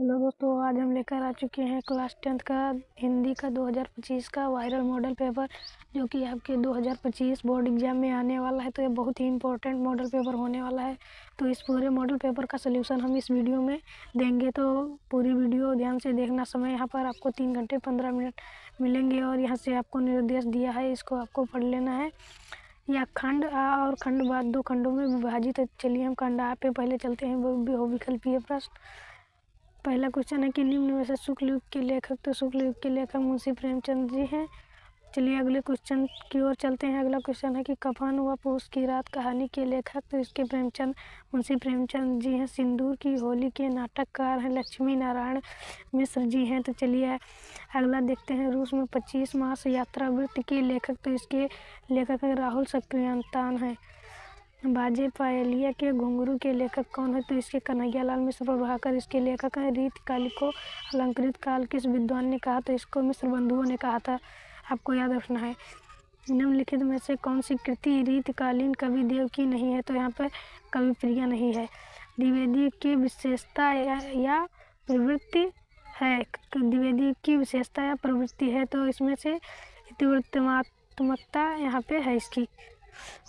Hello दोस्तों, आज हम लेकर आ चुके हैं क्लास 10th का हिंदी का 2025 का वायरल मॉडल पेपर, जो कि आपके 2025 बोर्ड एग्जाम में आने वाला है। तो ये बहुत ही इंपॉर्टेंट मॉडल पेपर होने वाला है। तो इस पूरे मॉडल पेपर का सलूशन हम इस वीडियो में देंगे, तो पूरी वीडियो ध्यान से देखना। समय यहाँ पर आपको 3 घंटे 15 मिनट मिलेंगे और यहाँ से आपको निर्देश दिया है, इसको आपको पढ़ लेना है। या खंड आ और खंड बाद 2 खंडों में विभाजित है। चलिए हम खंड आ पे पहले चलते हैं। वो विकल्पीय प्रश्न। पहला क्वेश्चन है कि निम्न में से शुक्ल युग के लेखक, तो शुक्ल युग के लेखक मुंशी प्रेमचंद जी हैं। चलिए अगले क्वेश्चन की ओर चलते हैं। अगला क्वेश्चन है कि कफन व पूस की रात कहानी के लेखक, तो इसके मुंशी प्रेमचंद जी हैं। सिंदूर की होली के नाटककार हैं लक्ष्मी नारायण मिश्र जी हैं। तो चलिए अगला देखते हैं। रूस में 25 मास यात्रा वृत्त के लेखक, तो इसके लेखक हैं राहुल सक्रियंतान हैं। बाजे पायलिया के घुंघरू के लेखक कौन है, तो इसके कन्हैयालाल मिश्र प्रभाकर इसके लेखक हैं। रीतकाल को अलंकृत काल किस विद्वान ने कहा, तो इसको मिश्र बंधुओं ने कहा था, आपको याद रखना है। निम्नलिखित में से कौन सी कृति रीतकालीन कवि देव की नहीं है, तो यहाँ पर कवि प्रिया नहीं है। द्विवेदी की विशेषता या प्रवृत्ति है, द्विवेदी की विशेषता या प्रवृत्ति है, तो इसमें से इतिवृत्तात्मकता यहाँ पे है इसकी।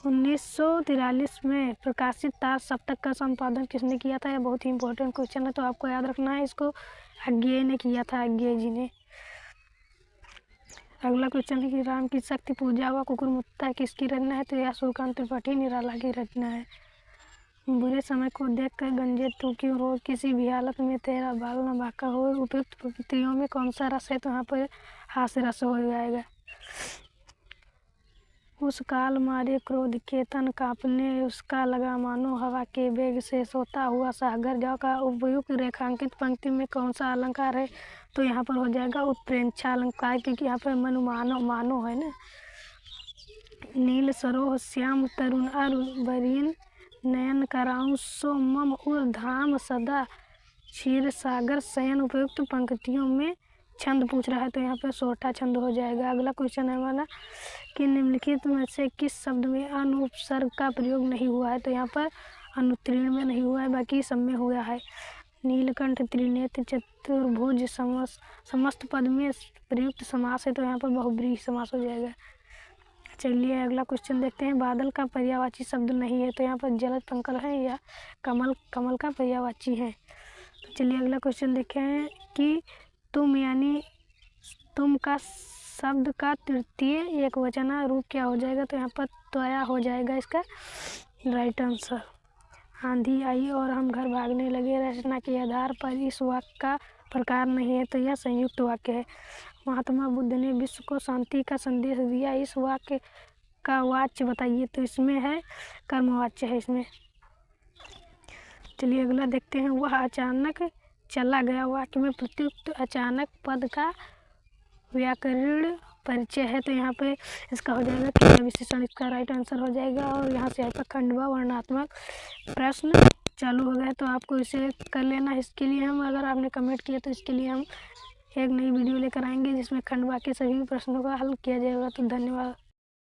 1943 में प्रकाशित तार सप्तक का संपादन किसने किया था, यह बहुत ही इंपॉर्टेंट क्वेश्चन है, तो आपको याद रखना है। इसको अज्ञेय ने किया था, अज्ञेय जी ने। अगला क्वेश्चन है कि राम की शक्ति पूजा व कुकुरमुत्ता किसकी रचना है, तो यह सूर्यकांत त्रिपाठी निराला की रचना है। बुरे समय को देखकर गंजे तू क्यों रो, किसी भी हालत में तेरा बाल न बांका हो। उपयुक्त प्रकृतियों में कौन सा रस है, तो यहाँ पर हास्य रस हो जाएगा। उस काल मारे क्रोध के तन कांपने, उसका लगा मानो हवा के वेग से सोता हुआ सागर जाओ का उपयुक्त रेखांकित पंक्ति में कौन सा अलंकार है, तो यहाँ पर हो जाएगा उत्प्रेक्षा अलंकार, क्योंकि यहाँ पर मनु मानो है ना। नील सरोह श्याम तरुण अर बरीन नयन कराऊं सो मम उर धाम सदा क्षीर सागर शयन। उपयुक्त पंक्तियों में छंद पूछ रहा है, तो यहाँ पर सोठा छंद हो जाएगा। अगला क्वेश्चन है हमारा कि निम्नलिखित में से किस शब्द में अनुपसर्ग का प्रयोग नहीं हुआ है, तो यहाँ पर अनुत्तीर्ण में नहीं हुआ है, बाकी सब में हुआ है। नीलकंठ त्रिनेत्र चतुर्भुज समस्त पद में प्रयुक्त समास है, तो यहाँ पर बहुब्रीहि समास हो जाएगा। चलिए अगला क्वेश्चन देखते हैं। बादल का पर्यायवाची शब्द नहीं है, तो यहाँ पर जलद पंकल है या कमल का पर्यायवाची है। चलिए अगला क्वेश्चन देखें कि तुम यानी तुम का शब्द का तृतीय एकवचन रूप क्या हो जाएगा, तो यहाँ पर त्वया हो जाएगा इसका राइट आंसर। आंधी आई और हम घर भागने लगे रचना के आधार पर इस वाक्य का प्रकार नहीं है, तो यह संयुक्त वाक्य है। महात्मा बुद्ध ने विश्व को शांति का संदेश दिया, इस वाक्य का वाच्य बताइए, तो इसमें है कर्मवाच्य है इसमें। चलिए अगला देखते हैं। वह अचानक चला गया वाक्य में प्रत्युक्त अचानक पद का व्याकरण परिचय है, तो यहाँ पे इसका हो जाएगा क्रिया विशेषण, इसका राइट आंसर हो जाएगा। और यहाँ से आपका खंडवा वर्णात्मक प्रश्न चालू हो गया, तो आपको इसे कर लेना। इसके लिए हम, अगर आपने कमेंट किया तो इसके लिए हम एक नई वीडियो लेकर आएंगे जिसमें खंडवा के सभी प्रश्नों का हल किया जाएगा। तो धन्यवाद।